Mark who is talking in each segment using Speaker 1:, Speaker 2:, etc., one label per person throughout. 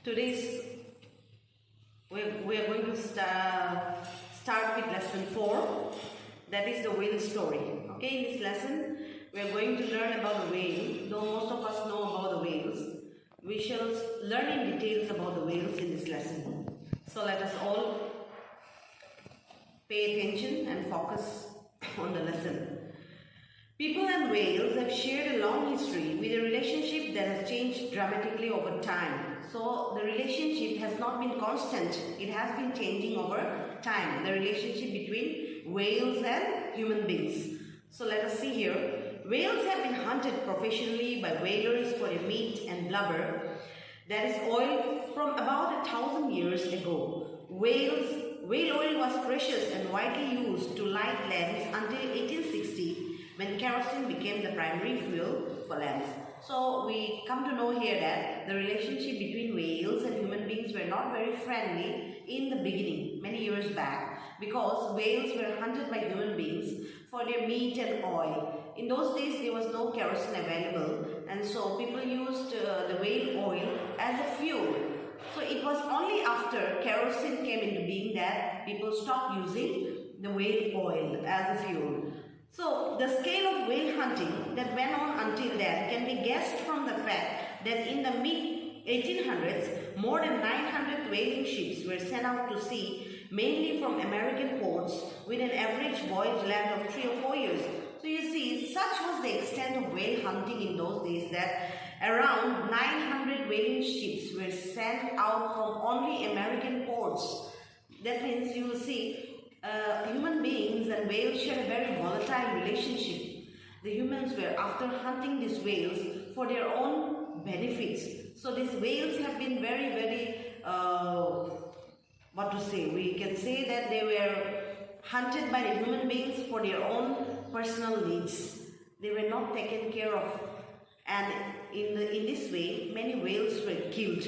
Speaker 1: Today's we are going to start with lesson 4, that is the whale story. Okay, in this lesson we are going to learn about the whale. Though most of us know about the whales, we shall learn in details about the whales in this lesson. So let us all pay attention and focus on the lesson. People and whales have shared a long history with a relationship that has changed dramatically over time. So the relationship has not been constant, it has been changing over time, the relationship between whales and human beings. So let us see here. Whales have been hunted professionally by whalers for their meat and blubber, that is oil, from about 1,000 years ago. Whale oil was precious and widely used to light lamps until 1860, when kerosene became the primary fuel for lamps. So we come to know here that the relationship between whales and human beings were not very friendly in the beginning, many years back, because whales were hunted by human beings for their meat and oil. In those days there was no kerosene available, and so people used the whale oil as a fuel. So it was only after kerosene came into being that people stopped using the whale oil as a fuel. So the scale of whale hunting that went on until then can be guessed from the fact that in the mid-1800s, more than 900 whaling ships were sent out to sea, mainly from American ports, with an average voyage length of 3 or 4 years. So you see, such was the extent of whale hunting in those days that around 900 whaling ships were sent out from only American ports. That means you will see, human beings and whales share a very volatile relationship. The humans were after hunting these whales for their own benefits. So these whales have been very, we can say that they were hunted by the human beings for their own personal needs. They were not taken care of, and in this way many whales were killed.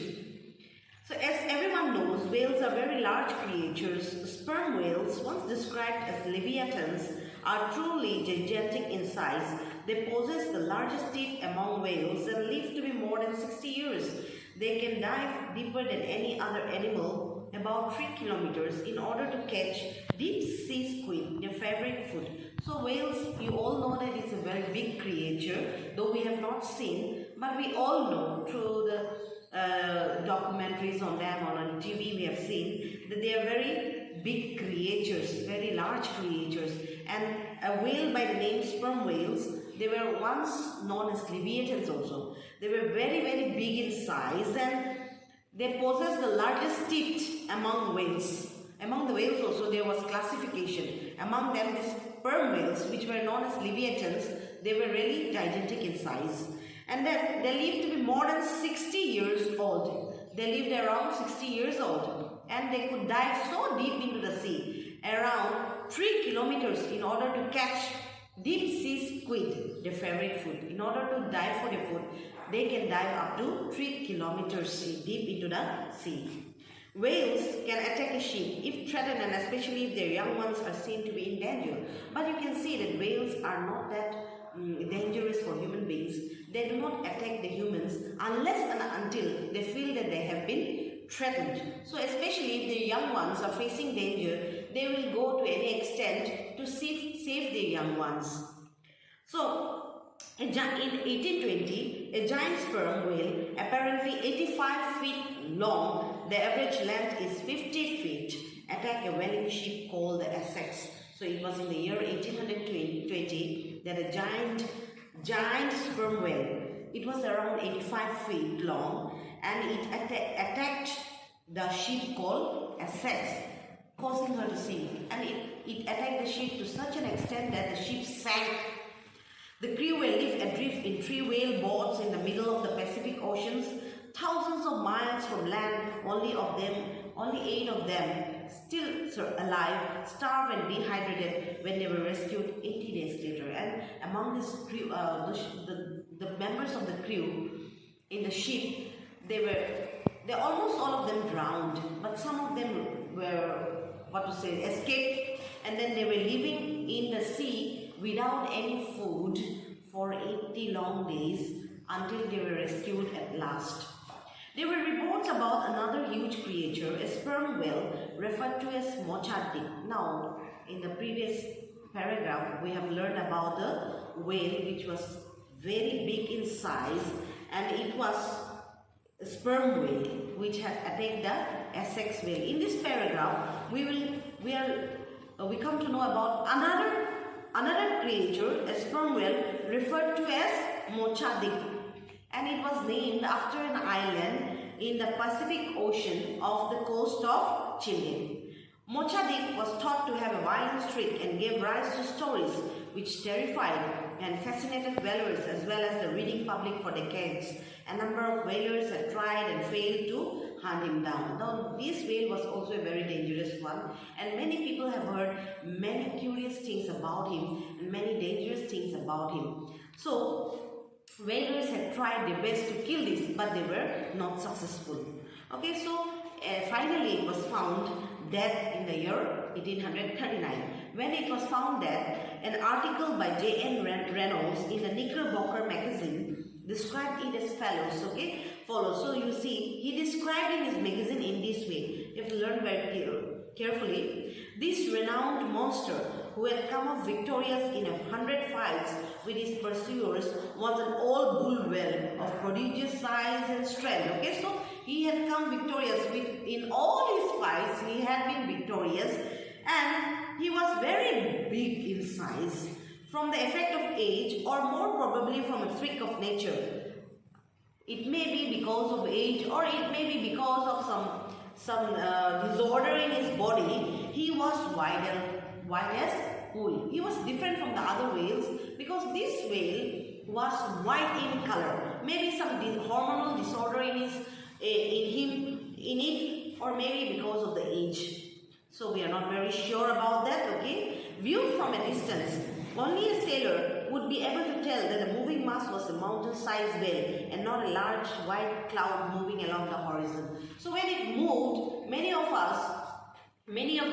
Speaker 1: So as everyone knows, whales are very large creatures. Sperm whales, once described as leviathans, are truly gigantic in size. They possess the largest teeth among whales and live to be more than 60 years. They can dive deeper than any other animal, about 3 kilometers, in order to catch deep sea squid, their favorite food. So whales, you all know that it's a very big creature, though we have not seen, but we all know through the documentaries on them, on TV we have seen that they are very big creatures, very large creatures. And a whale by the name sperm whales, they were once known as leviathans also. They were very big in size, and they possess the largest teeth among whales. Among the whales also there was classification. Among them the sperm whales, which were known as leviathans, they were really gigantic in size. And then they lived to be more than 60 years old. They lived around 60 years old. And they could dive so deep into the sea, around 3 kilometers, in order to catch deep sea squid, their favorite food. In order to dive for their food, they can dive up to 3 kilometers deep into the sea. Whales can attack a ship if threatened, and especially if their young ones are seen to be in danger. But you can see that whales are not that dangerous for human beings. They do not attack the humans unless and until they feel that they have been threatened. So especially if their young ones are facing danger, they will go to any extent to save their young ones. So in 1820, a giant sperm whale, apparently 85 feet long, the average length is 50 feet, attacked a whaling ship called the Essex. So it was in the year 1820 that a giant sperm whale, it was around 85 feet long, and it attacked the ship called Essex, causing her to sink. And it attacked the ship to such an extent that the ship sank. The crew were left adrift in 3 whale boats in the middle of the Pacific Oceans, thousands of miles from land. Only 8 of them still alive, starved and dehydrated when they were rescued 80 days later. And among this crew, the members of the crew in the ship, they almost all of them drowned, but some of them were, escaped, and then they were living in the sea without any food for 80 long days until they were rescued at last. There were reports of about another huge creature, a sperm whale referred to as Mocha-Dick. Now, in the previous paragraph, we have learned about the whale which was very big in size, and it was a sperm whale which had attacked the Essex whale. In this paragraph, we come to know about another creature, a sperm whale referred to as Mocha-Dick, and it was named after an island in the Pacific Ocean off the coast of Chile. Mocha-Dick was thought to have a violent streak and gave rise to stories which terrified and fascinated whalers as well as the reading public for decades. A number of whalers had tried and failed to hunt him down. Now, this whale was also a very dangerous one, and many people have heard many curious things about him and many dangerous things about him. So, whalers had tried their best to kill this, but they were not successful. Okay, so finally it was found dead in the year 1839. When it was found dead, an article by J.N. Reynolds in the Knickerbocker magazine described it as follows. So you see, he described in his magazine in this way. You have to learn very carefully. This renowned monster, who had come off victorious in 100 fights with his pursuers, was an old bull whale of prodigious size and strength. Okay, so he had come victorious in all his fights. He had been victorious, and he was very big in size from the effect of age, or more probably from a freak of nature. It may be because of age, or it may be because of some disorder in his body. He was white as wool. He was different from the other whales because this whale was white in color. Maybe some hormonal disorder in it, or maybe because of the age. So we are not very sure about that. Okay, viewed from a distance, only a sailor would be able to tell that the moving mass was a mountain-sized whale and not a large white cloud moving along the horizon. So when it moved, many of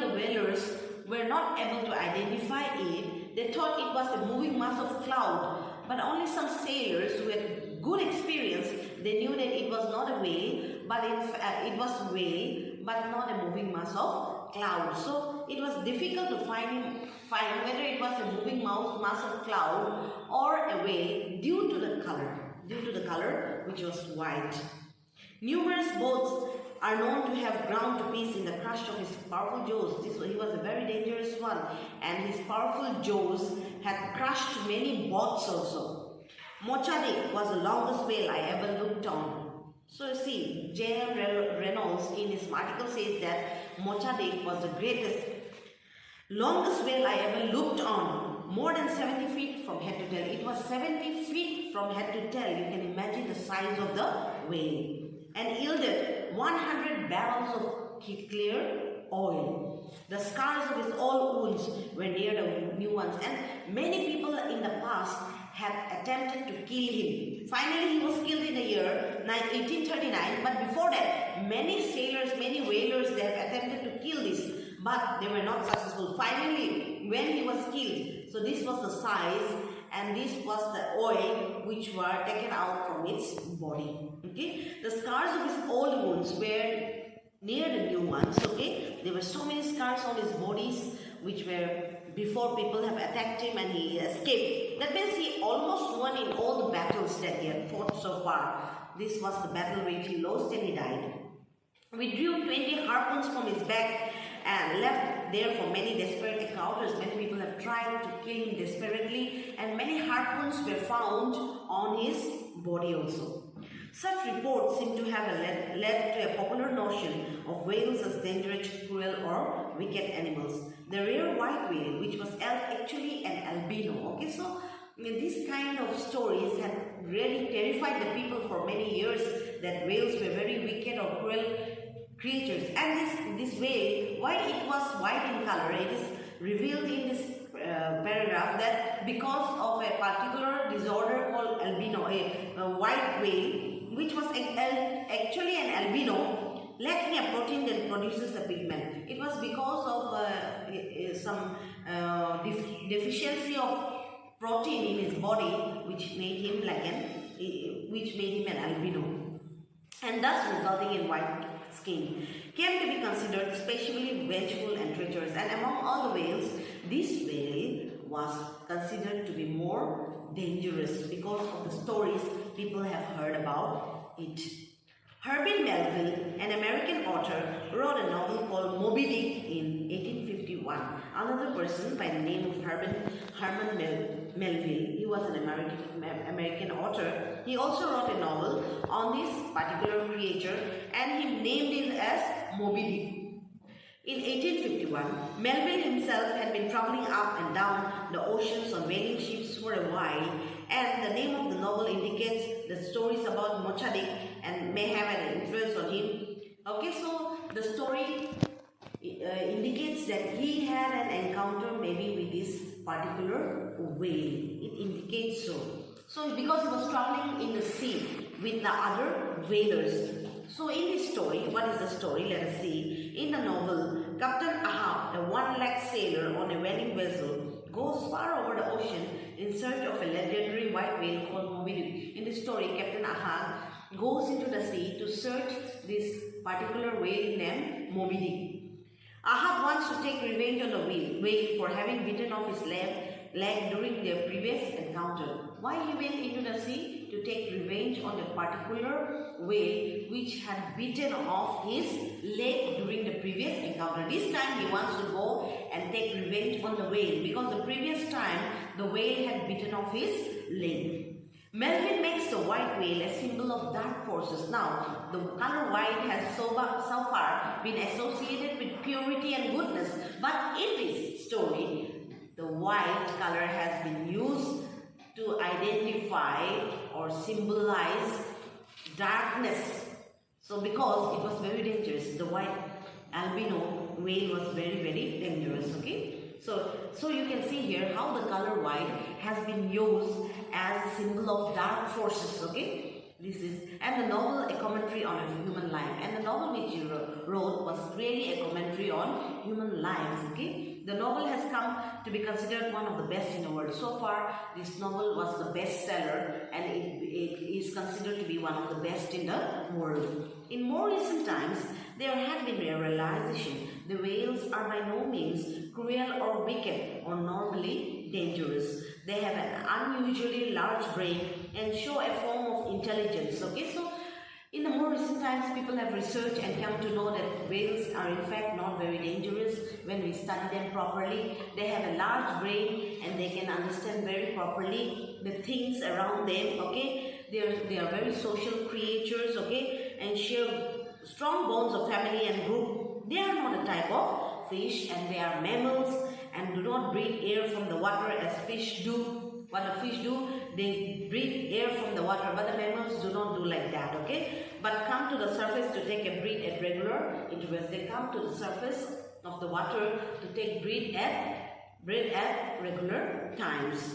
Speaker 1: the whalers were not able to identify it. They thought it was a moving mass of cloud, but only some sailors who had good experience, they knew that it was not a whale, but it was a whale, but not a moving mass of cloud. So it was difficult to find whether it was a moving mass of cloud or a whale due to the color which was white. Numerous boats are known to have ground to pieces in the crush of his powerful jaws. He was a very dangerous one, and his powerful jaws had crushed many boats also. Mocha-Dick was the longest whale I ever looked on. So you see, J.M. Reynolds in his article says that Mocha-Dick was the longest whale I ever looked on. More than 70 feet from head to tail. It was 70 feet from head to tail. You can imagine the size of the whale. And yielded 100 barrels of clear oil. The scars of his old wounds were near the new ones, and many people in the past had attempted to kill him. Finally, he was killed in the year 1839, but before that, many sailors, many whalers, they have attempted to kill this, but they were not successful. Finally, when he was killed, so this was the size, and this was the oil which were taken out from its body. Okay, the scars of his old wounds were near the new ones. Okay, there were so many scars on his bodies which were before people have attacked him and he escaped. That means he almost won in all the battles that he had fought so far. This was the battle which he lost and he died. We drew 20 harpoons from his back and left there for many desperate encounters. Many people have tried to kill him desperately, and many harpoons were found on his body also. Such reports seem to have led to a popular notion of whales as dangerous, cruel, or wicked animals. The rare white whale, which was actually an albino. Okay, so this kind of stories had really terrified the people for many years, that whales were very wicked or cruel creatures. And this whale, why it was white in color, it is revealed in this paragraph that because of a particular disorder called albino, a white whale, which was actually an albino, lacking a protein that produces the pigment. It was because of some deficiency of protein in his body, which made him an albino. and thus resulting in white skin, came to be considered especially vengeful and treacherous. And among all the whales, this whale was considered to be more dangerous because of the stories people have heard about it. Herbert Melville, an American author, wrote a novel called Moby Dick in 1851. Another person by the name of Herman Melville, he was an American author. He also wrote a novel on this particular creature and he named it as Moby Dick. In 1851, Melville himself had been traveling up and down the oceans on whaling ships for a while, and the name of the novel indicates the stories about Mochadik and may have an influence on him. Okay, so the story indicates that he had an encounter maybe with this particular whale. It indicates so. So because he was traveling in the sea with the other whalers. So in this story, what is the story? Let us see. In the novel, Captain Ahab, a one-legged sailor on a whaling vessel, goes far over the ocean in search of a legendary white whale called Moby Dick. In this story, Captain Ahab goes into the sea to search this particular whale named Moby Dick. Ahab wants to take revenge on the whale for having bitten off his leg during their previous encounter. Why he went into the sea? To take revenge on a particular whale which had bitten off his leg during the previous encounter. This time he wants to go and take revenge on the whale because the previous time the whale had bitten off his leg. Melville makes the white whale a symbol of dark forces. Now, the color white has so far been associated with purity and goodness, but in this story, the white color has been used to identify or symbolize darkness. So because it was very dangerous, the white albino whale was very, very dangerous. Okay. So you can see here how the color white has been used as a symbol of dark forces. Okay. This is, and the novel a commentary on human life, and the novel which he wrote was really a commentary on human life. Okay, the novel has come to be considered one of the best in the world. So far, this novel was the bestseller, and it is considered to be one of the best in the world. In more recent times, there had been a realization the whales are by no means cruel or wicked or normally dangerous. They have an unusually large brain and show a form of intelligence. Okay, so in the more recent times, people have researched and come to know that whales are in fact not very dangerous when we study them properly. They have a large brain and they can understand very properly the things around them. Okay, they are very social creatures. Okay, and share strong bonds of family and group. They are not a type of fish, and they are mammals and do not breathe air from the water as fish do. What the fish do, they breathe air from the water, but the mammals do not do like that. Okay, but come to the surface to take a breath at regular intervals. They come to the surface of the water to take breath at regular times.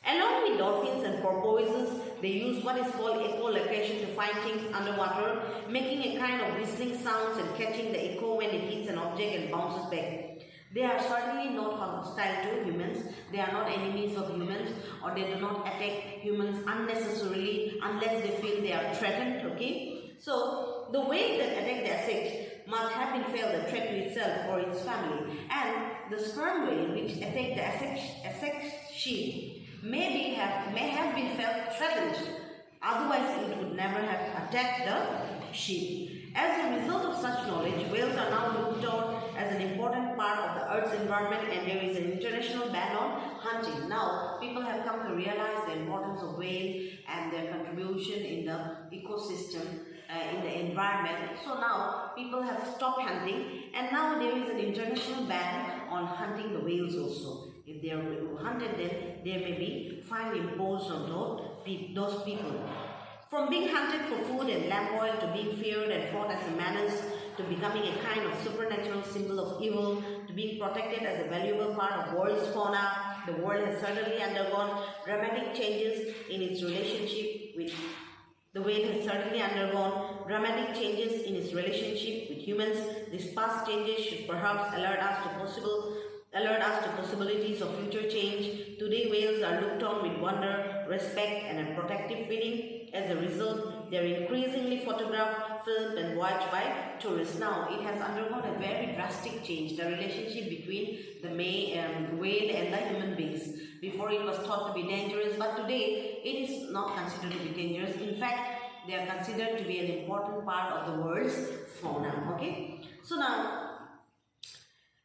Speaker 1: Along with dolphins and porpoises, they use what is called echolocation to find things underwater, making a kind of whistling sounds and catching the echo when it hits an object and bounces back. They are certainly not hostile to humans. They are not enemies of humans, or they do not attack humans unnecessarily unless they feel they are threatened. Okay, so the whale that attacked the insect must have been felt a threat to itself or its family, and the sperm whale which attacked the insect sheep may have been felt threatened, otherwise it would never have attacked the sheep. As a result of such knowledge, whales are now looked on as an important part of the Earth's environment, and there is an international ban on hunting. Now, people have come to realize the importance of whale and their contribution in the ecosystem, in the environment. So now, people have stopped hunting, and now there is an international ban on hunting the whales also. If they are hunted, then there may be fine imposed on those people. From being hunted for food and lamb oil to being feared and fought as a menace to becoming a kind of supernatural symbol of evil to being protected as a valuable part of world's fauna, the world has certainly undergone dramatic changes in its relationship with The whale has certainly undergone dramatic changes in its relationship with humans. These past changes should perhaps alert us to possibilities of future change. Today, whales are looked on with wonder, respect, and a protective feeling. As a result, They're increasingly photographed, filmed and watched by tourists. Now, it has undergone a very drastic change, the relationship between the whale and the human beings. Before it was thought to be dangerous, but today it is not considered to be dangerous. In fact, they are considered to be an important part of the world's fauna. Okay, so now,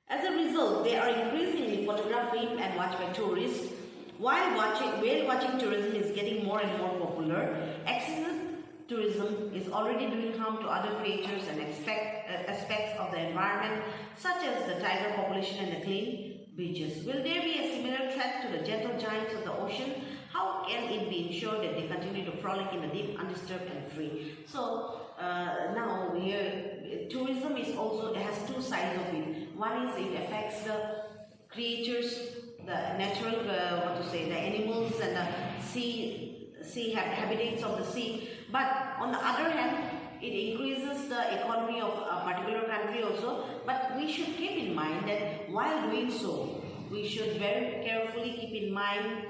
Speaker 1: as a result, they are increasingly photographed, filmed and watched by tourists. While whale watching tourism is getting more and more popular, excessive tourism is already doing harm to other creatures and aspects of the environment, such as the tiger population and the clean beaches. Will there be a similar threat to the gentle giants of the ocean? How can it be ensured that they continue to frolic in the deep, undisturbed and free? So now here, tourism is also, it has two sides of it. One is it affects the creatures, the natural, the animals and the sea habitats of the sea. But on the other hand, it increases the economy of a particular country also. But we should keep in mind that while doing so, we should very carefully keep in mind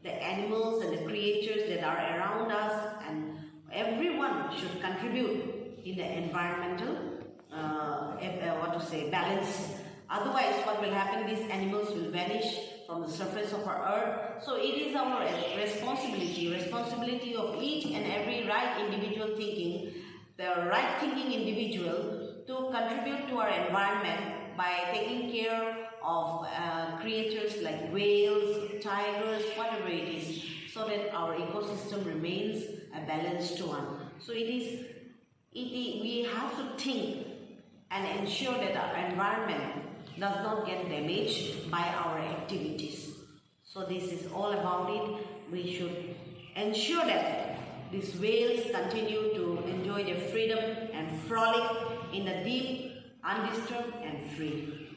Speaker 1: the animals and the creatures that are around us, and everyone should contribute in the environmental balance. Otherwise, what will happen, these animals will vanish from the surface of our earth. So it is our responsibility of each and every right thinking individual to contribute to our environment by taking care of creatures like whales, tigers, whatever it is, so that our ecosystem remains a balanced one. So we have to think and ensure that our environment does not get damaged by our activities. So this is all about it. We should ensure that these whales continue to enjoy their freedom and frolic in the deep, undisturbed and free.